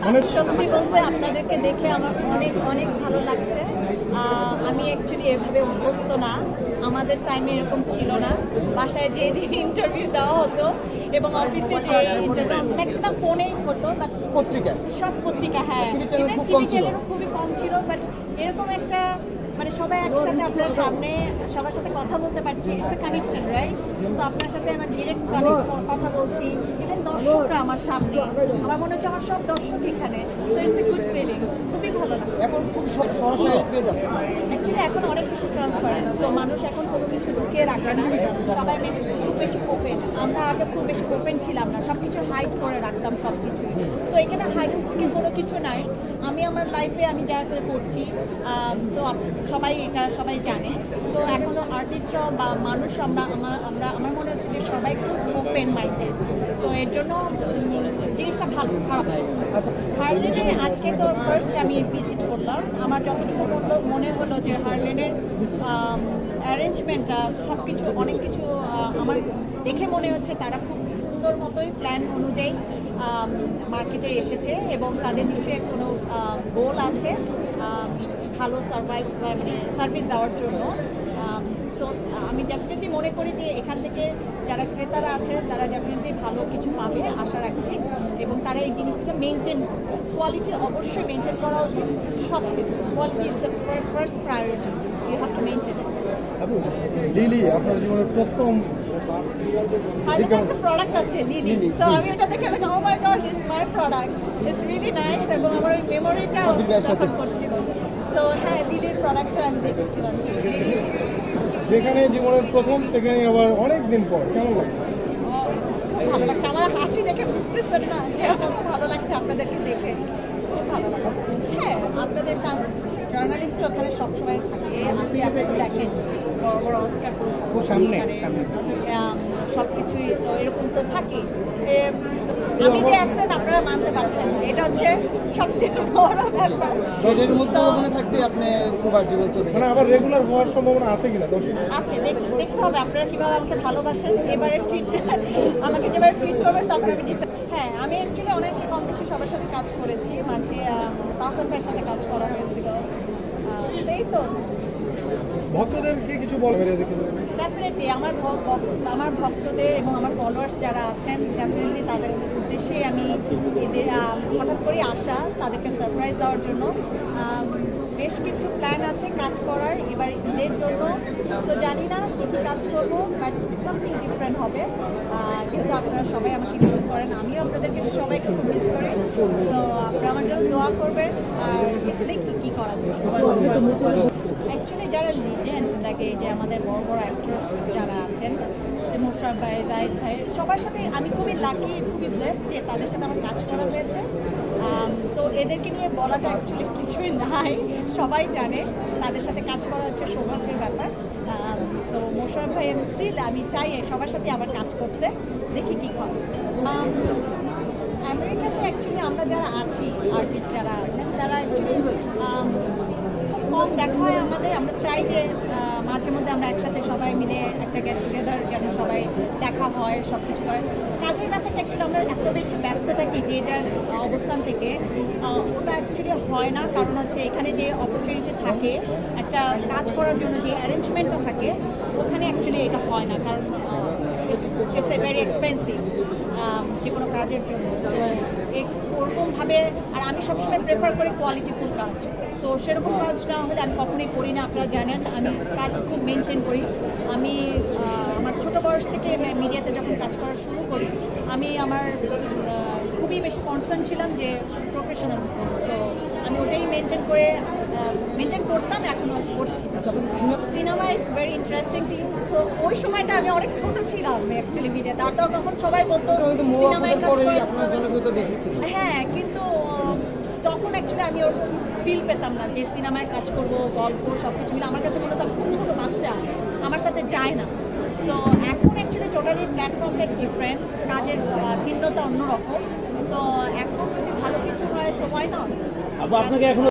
মানে সত্যি বলতে আপনাদেরকে দেখে আমার অনেক অনেক ভালো লাগছে। আমি অ্যাকচুয়ালি এভাবে অভ্যস্ত না, আমাদের টাইমে এরকম ছিল না। বাসায় যে ইন্টারভিউ দেওয়া হতো এবং অফিসে যে ইন্টারভিউ ম্যাক্সিমাম ফোনেই হতো, বাট পত্রিকা সব পত্রিকা, হ্যাঁ টিভি চ্যানেল খুব টিভি কম ছিল। চ্যানেলও খুবই কম ছিল, বাট এরকম একটা মানে সবাই একসাথে আপনার সামনে সবার সাথে কথা বলতে পারছি, it's a connection, right? So আপনার সাথে আমার ডিরেক্ট কথা বলছি, ইভেন দর্শকরা আমার সামনে, আমার মনে হচ্ছে আমার সব দর্শক এখানে। So it's a good feelings, খুবই ভালো লাগে। এখন খুব সহসায় পেয়ে যাচ্ছে। অ্যাকচুয়ালি এখন অনেক বেশি ট্রান্সপারেন্ট, সো মানুষ এখন কোনো কিছু লুকিয়ে রাখে না, সবাই খুব বেশি ওপেন। আমরা আগে খুব বেশি ওপেন ছিলাম না, সব কিছু হাইড করে রাখতাম সব কিছুই। সো এখানে হাইডিং থেকে কোনো কিছু নাই, আমি আমার লাইফে আমি যা করছি, সো সবাই এটা সবাই জানে। সো এখনও আর্টিস্টরা বা মানুষ আমার মনে হচ্ছে যে সবাই খুব ওপেন মাইন্ডেড। সো এর জন্য জিনিসটা ভালো খারাপ হয়। আচ্ছা, হার্লেনের আজকে তো ফার্স্ট আমি ভিজিট করলাম, আমার যতটুকু মনে হলো যে হার্লেনের অ্যারেঞ্জমেন্টটা সব কিছু অনেক কিছু আমার দেখে মনে হচ্ছে তারা খুব সুন্দর মতোই প্ল্যান অনুযায়ী মার্কেটে এসেছে এবং তাদের নিশ্চয়ই কোনো গোল আছে ভালো মানে সার্ভিস দেওয়ার জন্য। তো আমি ডেফিনেটলি মনে করি যে এখান থেকে যারা ক্রেতারা আছে তারা ডেফিনেটলি ভালো কিছু পাবে আশা রাখছি, এবং তারা এই জিনিসটা মেনটেন, কোয়ালিটি অবশ্যই মেনটেন করা উচিত। সব quality is the first priority, you have to maintain. লিলি আপনার জীবনের প্রথম একটা প্রোডাক্ট আছে লিলি, সো আমি ওটা দেখে আমি oh my god this my product, it's really nice, এবং আমার ওই মেমোরিটা করছিল। সো হ্যাঁ, লিলির প্রোডাক্টটা আমি দেখেছিলাম। যেখানে জীবনের প্রথম সেখানে আবার অনেক দিন পর কেমন লাগছে? ভালো লাগছে, আমার হাসি দেখে বুঝতেছেন না যে কত ভালো লাগছে আপনাদেরকে দেখে, খুব ভালো লাগছে। হ্যাঁ, আপনাদের জার্নালিস্ট ওখানে সবসময় থাকে আছে, আপনি দেখেন বড় বড় অস্কার পুরস্কার সামনে সব কিছুই তো এরকম তো থাকে। আমি যে আছেন আপনারা মানতে পারছেন না, এটা হচ্ছে সবচেয়ে বড় ব্যাপার। দশের মধ্যে ওখানে থাকতে আপনি খুব আর জীবন চলে মানে আবার রেগুলার হওয়ার সম্ভাবনা আছে কিনা? আছে, দেখতে হবে আপনারা কিভাবে আমাকে ভালোবাসেন। এবারে ট্রিট আমাকে যেভাবে ট্রিট করবেন তখন আমি হ্যাঁ, আমি অ্যাকচুয়ালি অনেক কম বেশি সবার সাথে কাজ করেছি, মাঝে তাহসান ভাইয়ের সাথে কাজ করা হয়েছিল। এই তো ভক্তদেরকে কিছু বলবেন? ডেফিনেটলি আমার ভক্তদের এবং আমার ফলোয়ার্স যারা আছেন, ডেফিনেটলি তাদের উদ্দেশ্যে আমি এদের হঠাৎ করে আসা, তাদেরকে সারপ্রাইজ দেওয়ার জন্য। বেশ কিছু প্ল্যান আছে কাজ করার এবার ঈদের জন্য। সো জানি না কী কী কাজ করবো, বাট সামথিং ডিফারেন্ট হবে। যেহেতু আপনারা সবাই আমাকে মিস করেন, আমিও আপনাদেরকে সবাইকে খুব মিস করি। সো আপনারা আমার জন্য দোয়া করবেন, আর দেখি কী করা যায়। অ্যাকচুয়ালি যারা লিজেন্ড থাকে, যে আমাদের বড় বড় অ্যাক্টর যারা আছেন, যে মোশাররফ ভাই, জাহিদ ভাই, সবার সাথে আমি খুবই লাকি, খুবই ব্লেসড যে তাদের সাথে আমার কাজ করা হয়েছে। সো এদেরকে নিয়ে বলাটা অ্যাকচুয়ালি কিছুই নাই, সবাই জানে তাদের সাথে কাজ করা হচ্ছে সৌভাগ্যের ব্যাপার। সো মোশাররফ ভাই আমি চাই সবার সাথে আবার কাজ করতে, দেখি কী হয়। আমেরিকাতে অ্যাকচুয়ালি আমরা যারা আছি, আর্টিস্ট যারা আছেন, তারা অ্যাকচুয়ালি কম দেখা হয় আমাদের। আমরা চাই যে মাঝে মধ্যে আমরা একসাথে সবাই মিলে একটা গেট টুগেদার যেন সবাই দেখা হয়, সব কিছু করে। কাজের ব্যাপারটা অ্যাকচুয়ালি আমরা এত বেশি ব্যস্ত থাকি যে যার অবস্থান থেকে, ওটা অ্যাকচুয়ালি হয় না। কারণ হচ্ছে এখানে যে অপরচুনিটি থাকে একটা কাজ করার জন্য, যে অ্যারেঞ্জমেন্টটা থাকে, ওখানে অ্যাকচুয়ালি এটা হয় না, কারণ ইটস এ ভেরি এক্সপেন্সিভ যে কোনো কাজের জন্য। সো ওরকমভাবে, আর আমি সবসময় প্রেফার করি কোয়ালিটিফুল কাজ। সো সেরকম কাজ না হলে আমি কখনোই করি না, আপনারা জানেন আমি কাজ খুব মেনটেন করি। আমি আমার ছোটো বয়স থেকে মিডিয়াতে যখন কাজ করা শুরু করি, আমি আমার খুবই বেশি কনসার্ন ছিলাম যে প্রফেশনাল। সো আমি ওটাই মেনটেন করতাম, এখনও করছি। Cinema is very interesting thing. তো ওই সময়টা আমি অনেক ছোট ছিলাম অ্যাকচুয়ালি মিডিয়াতে, আর তখন সবাই বলতো সিনেমায় কাজ করে। হ্যাঁ, কিন্তু তখন অ্যাকচুয়ালি আমি ওরকম ফিল পেতাম না যে সিনেমায় কাজ করবো, গল্প সব কিছু মিলে আমার কাছে মনে হতো খুব ছোটো বাচ্চা, আমার সাথে যায় না। সো এখন অ্যাকচুয়ালি টোটালি প্ল্যাটফর্মটা ডিফারেন্ট, কাজের ভিন্নতা অন্যরকম। সো এখন যদি ভালো কিছু হয়, সো হোয়াই নট। আপনাকে এখন